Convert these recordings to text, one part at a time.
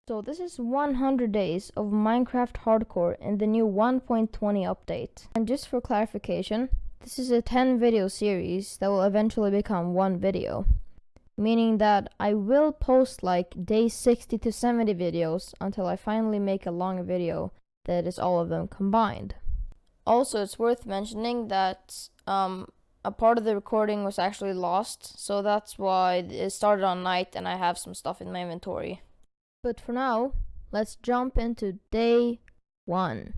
So this is 100 days of Minecraft Hardcore in the new 1.20 update. And just for clarification, this is a 10 video series that will eventually become one video. Meaning that I will post like day 60 to 70 videos until I finally make a long video that is all of them combined. Also, it's worth mentioning that a part of the recording was actually lost, so that's why it started on night and I have some stuff in my inventory. But for now, let's jump into day 1.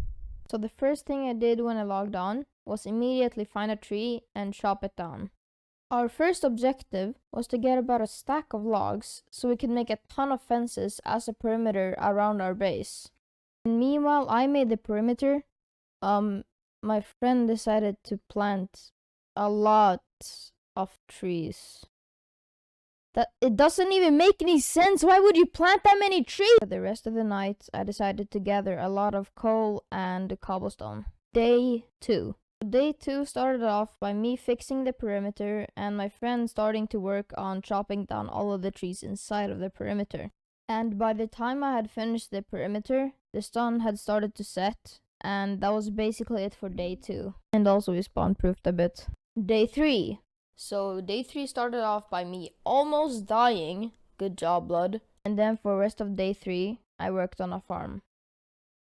So the first thing I did when I logged on was immediately find a tree and chop it down. Our first objective was to get about a stack of logs so we could make a ton of fences as a perimeter around our base. And meanwhile I made the perimeter, my friend decided to plant a lot of trees. That it doesn't even make any sense. Why would you plant that many trees? For the rest of the night, I decided to gather a lot of coal and cobblestone. Day 2. Day 2 started off by me fixing the perimeter and my friend starting to work on chopping down all of the trees inside of the perimeter. And by the time I had finished the perimeter, the sun had started to set, and that was basically it for day 2. And also we spawn-proofed a bit. Day 3. So day 3 started off by me almost dying. Good job, blood. And then for the rest of day 3, I worked on a farm.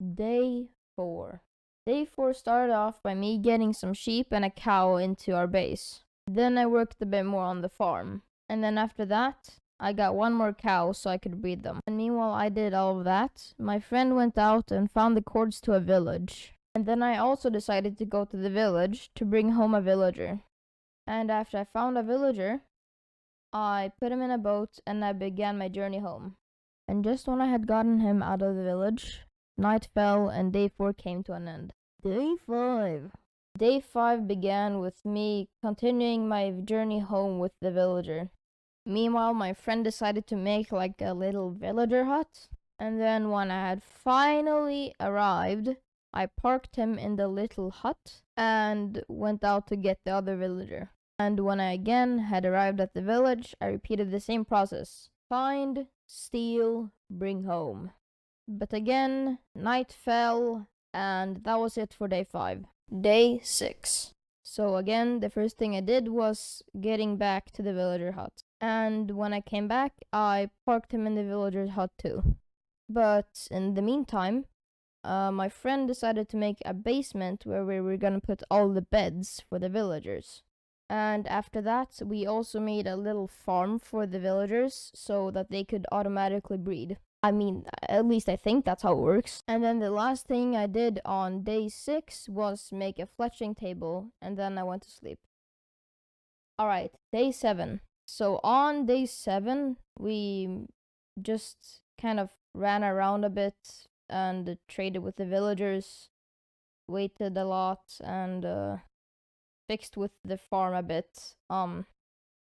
Day 4. Day 4 started off by me getting some sheep and a cow into our base. Then I worked a bit more on the farm. And then after that, I got one more cow so I could breed them. And meanwhile I did all of that, my friend went out and found the cords to a village. And then I also decided to go to the village to bring home a villager. And after I found a villager, I put him in a boat and I began my journey home. And just when I had gotten him out of the village, night fell and day 4 came to an end. Day 5. Day 5 began with me continuing my journey home with the villager. Meanwhile, my friend decided to make like a little villager hut. And then when I had finally arrived, I parked him in the little hut and went out to get the other villager. And when I again had arrived at the village, I repeated the same process. Find, steal, bring home. But again, night fell, and that was it for day 5. Day 6. So again, the first thing I did was getting back to the villager hut. And when I came back, I parked him in the villager's hut too. But in the meantime, my friend decided to make a basement where we were gonna put all the beds for the villagers. And after that, we also made a little farm for the villagers so that they could automatically breed. I mean, at least I think that's how it works. And then the last thing I did on day 6 was make a fletching table, and then I went to sleep. Alright, day 7. So on day 7, we just kind of ran around a bit and traded with the villagers, waited a lot, and fixed with the farm a bit.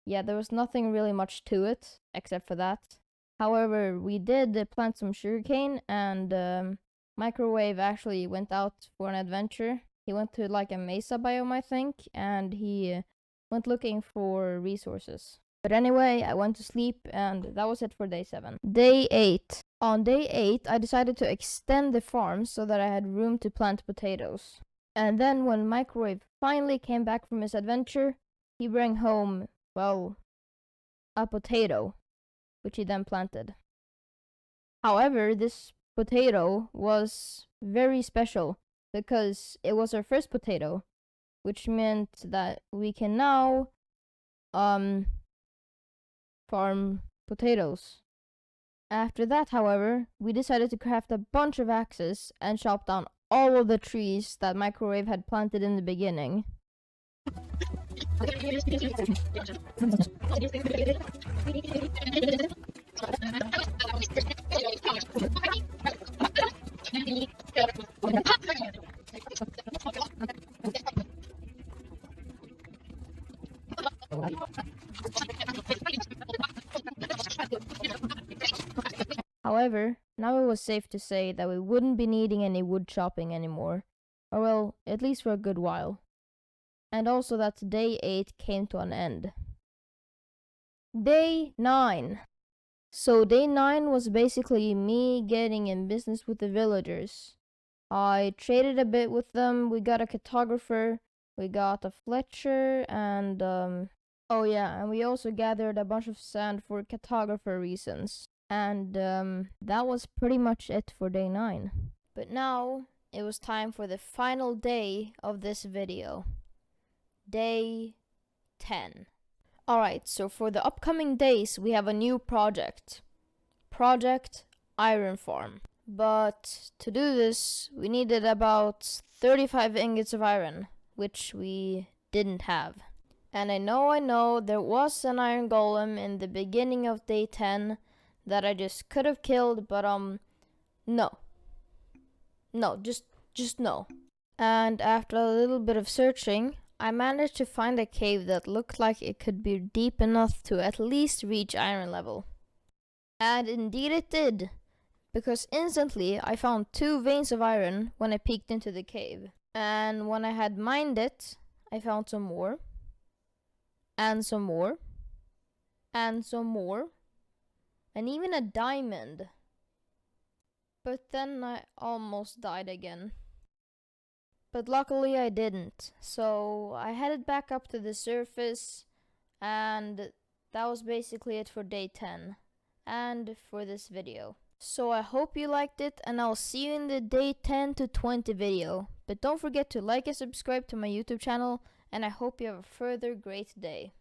Yeah, there was nothing really much to it except for that. However, we did plant some sugarcane, and Microwave actually went out for an adventure. He went to like a mesa biome, I think, and he went looking for resources. But anyway, I went to sleep, and that was it for day 7. Day 8. On day 8, I decided to extend the farm so that I had room to plant potatoes. And then when Microwave finally came back from his adventure, he brought home, well, a potato, which he then planted. However, this potato was very special because it was our first potato, which meant that we can now farm potatoes. After that, however, we decided to craft a bunch of axes and chop down all of the trees that Microwave had planted in the beginning. However, now it was safe to say that we wouldn't be needing any wood chopping anymore, or well, at least for a good while. And also that day 8 came to an end. Day 9. So day 9 was basically me getting in business with the villagers. I traded a bit with them, we got a cartographer, we got a Fletcher, and oh yeah, and we also gathered a bunch of sand for cartographer reasons. And that was pretty much it for day 9. But now, it was time for the final day of this video. Day 10. Alright, so for the upcoming days, we have a new project. Project Iron Farm. But to do this, we needed about 35 ingots of iron, which we didn't have. And I know, there was an iron golem in the beginning of day 10 that I just could have killed, but no. No, just no. And after a little bit of searching, I managed to find a cave that looked like it could be deep enough to at least reach iron level. And indeed it did, because instantly I found 2 veins of iron when I peeked into the cave. And when I had mined it, I found some more, and some more, and some more, and even a diamond. But then I almost died again. But luckily I didn't, so I headed back up to the surface, and that was basically it for day 10, and for this video. So I hope you liked it, and I'll see you in the day 10 to 20 video. But don't forget to like and subscribe to my YouTube channel, and I hope you have a further great day.